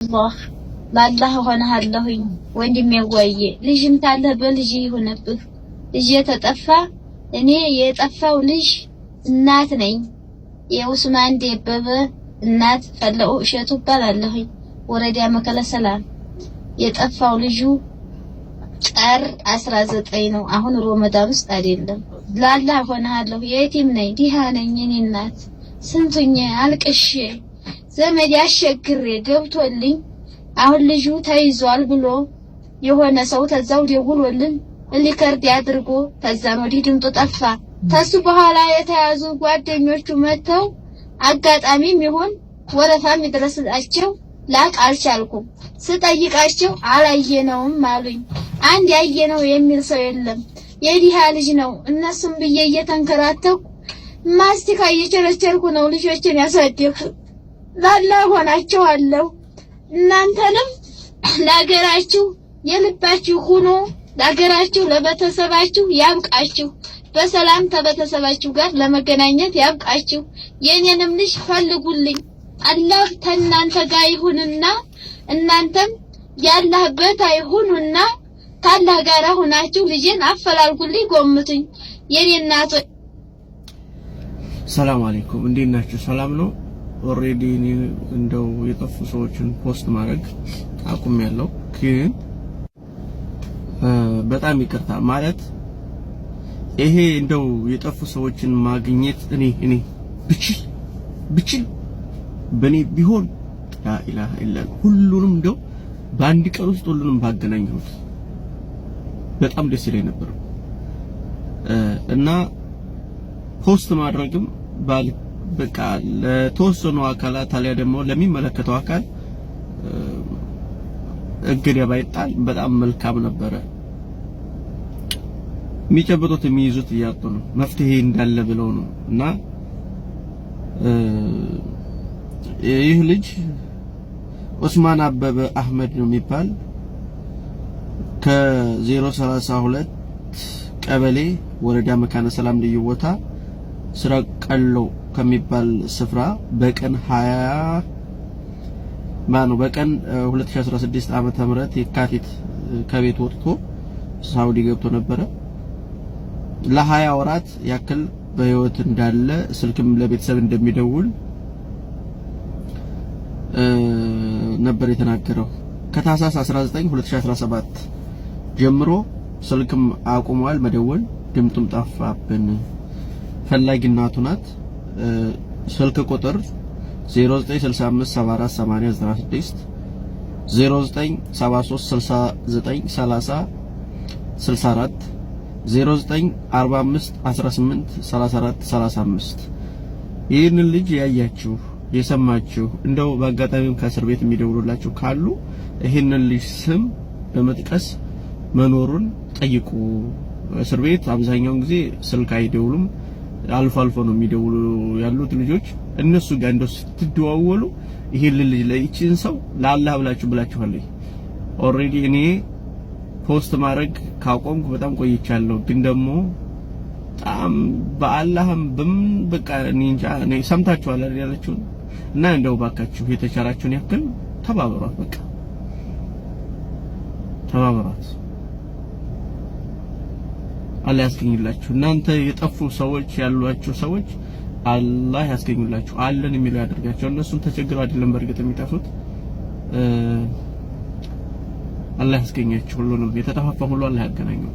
አላህ ለአላህ ሆነሃለሁኝ ወንድሜ ወዬ ልጅም ታለ በልጅ ይሁንብህ። ልጅ የተጠፋ እኔ የጠፋው ልጅ እናት ነኝ። የኡስማን ደበበ እናት ፈለኡ እሸቱ እባላለሁኝ። ወረዳ መከለ ሰላም። የጠፋው ልጁ ጥር 19 ነው። አሁን ሮመዳን ውስጥ አይደለም። ለአላህ ሆነሃለሁ የቲም ነኝ ዲሃ ነኝ። እኔ እናት ስንቱኝ አልቅሼ ዘመድ ያሸግሬ ገብቶልኝ አሁን ልጁ ተይዟል ብሎ የሆነ ሰው ተዛው ደውሎልን ሊከርድ አድርጎ ተዛን ወዲህ ድምጡ ጠፋ። ተሱ በኋላ የተያዙ ጓደኞቹ መተው አጋጣሚም ይሁን ወረፋም ይድረስላቸው ላቅ አልቻልኩም። ስጠይቃቸው አላየነውም አሉኝ። አንድ ያየነው የሚል ሰው የለም። የዲሃ ልጅ ነው። እነሱም ብዬ እየተንከራተኩ ማስቲካ እየቸረቸርኩ ነው ልጆችን ያሳደኩ። ለአላህ ሆናችኋለሁ። እናንተንም ለሀገራችሁ የልባችሁ ሁኑ። ለሀገራችሁ ለቤተሰባችሁ ያብቃችሁ። በሰላም ከቤተሰባችሁ ጋር ለመገናኘት ያብቃችሁ። የኔንም ልጅ ፈልጉልኝ። አላህ ከእናንተ ጋር ይሁንና እናንተም ያላህ በታ ይሁኑና ካላህ ጋር ሆናችሁ ልጄን አፈላልጉልኝ። ጎምቱኝ የኔ እናቶች። ሰላም አለይኩም፣ እንዴት ናችሁ? ሰላም ነው። ኦሬዲ እንደው የጠፉ ሰዎችን ፖስት ማድረግ አቁሜያለሁ፣ ግን በጣም ይቅርታ ማለት ይሄ እንደው የጠፉ ሰዎችን ማግኘት እኔ ብችል በኔ ቢሆን ላ ኢላሃ ኢላላህ ሁሉንም እንደው በአንድ ቀን ውስጥ ሁሉንም ባገናኘሁት በጣም ደስ ይለኝ ነበር። እና ፖስት ማድረግም በቃ ለተወሰኑ አካላት አለ ደግሞ ለሚመለከተው አካል እግር ባይጣል በጣም መልካም ነበረ። የሚጨብጡት የሚይዙት እያጡ ነው፣ መፍትሄ እንዳለ ብለው ነው። እና ይህ ልጅ ኡስማን አበበ አህመድ ነው የሚባል ከ032 ቀበሌ ወረዳ መካነ ሰላም ልዩ ቦታ ስራ ቀሎ ከሚባል ስፍራ በቀን 2016 ዓመተ ምህረት የካቲት ከቤት ወጥቶ ሳውዲ ገብቶ ነበረ። ለ20 ወራት ያክል በህይወት እንዳለ ስልክም ለቤተሰብ እንደሚደውል ነበር የተናገረው። ከታህሳስ 19 2017 ጀምሮ ስልክም አቁሟል መደወል፣ ድምጡም ጠፋብን። ፈላጊ እናቱ ናት። ስልክ ቁጥር 0965748096 0973693064 0945183435 ይህንን ልጅ ያያችሁ የሰማችሁ እንደው በአጋጣሚም ከእስር ቤት የሚደውሉላችሁ ካሉ ይህንን ልጅ ስም በመጥቀስ መኖሩን ጠይቁ። እስር ቤት አብዛኛውን ጊዜ ስልክ አይደውሉም፣ አልፎ አልፎ ነው የሚደውሉ ያሉት ልጆች። እነሱ ጋር እንደው ስትደዋወሉ ይሄን ልጅ ለይችን ሰው ለአላህ ብላችኋል። ኦሬዲ እኔ ፖስት ማድረግ ካቆምኩ በጣም ቆይቻለሁ፣ ግን ደግሞ በጣም በአላህም በቃ እንጃ እኔ ሰምታችኋል ያላችሁ እና እንደው ባካችሁ የተቻላችሁን ያክል ተባበሯት፣ በቃ ተባበሯት። አላህ ያስገኝላችሁ። እናንተ የጠፉ ሰዎች ያሏችሁ ሰዎች አላህ ያስገኝላችሁ፣ አለን የሚለው ያደርጋቸው። እነሱም ተቸግረው አይደለም በእርግጥ የሚጠፉት። አላህ ያስገኛችሁ። ሁሉንም የተጠፋፋ ሁሉ አላህ ያገናኘው።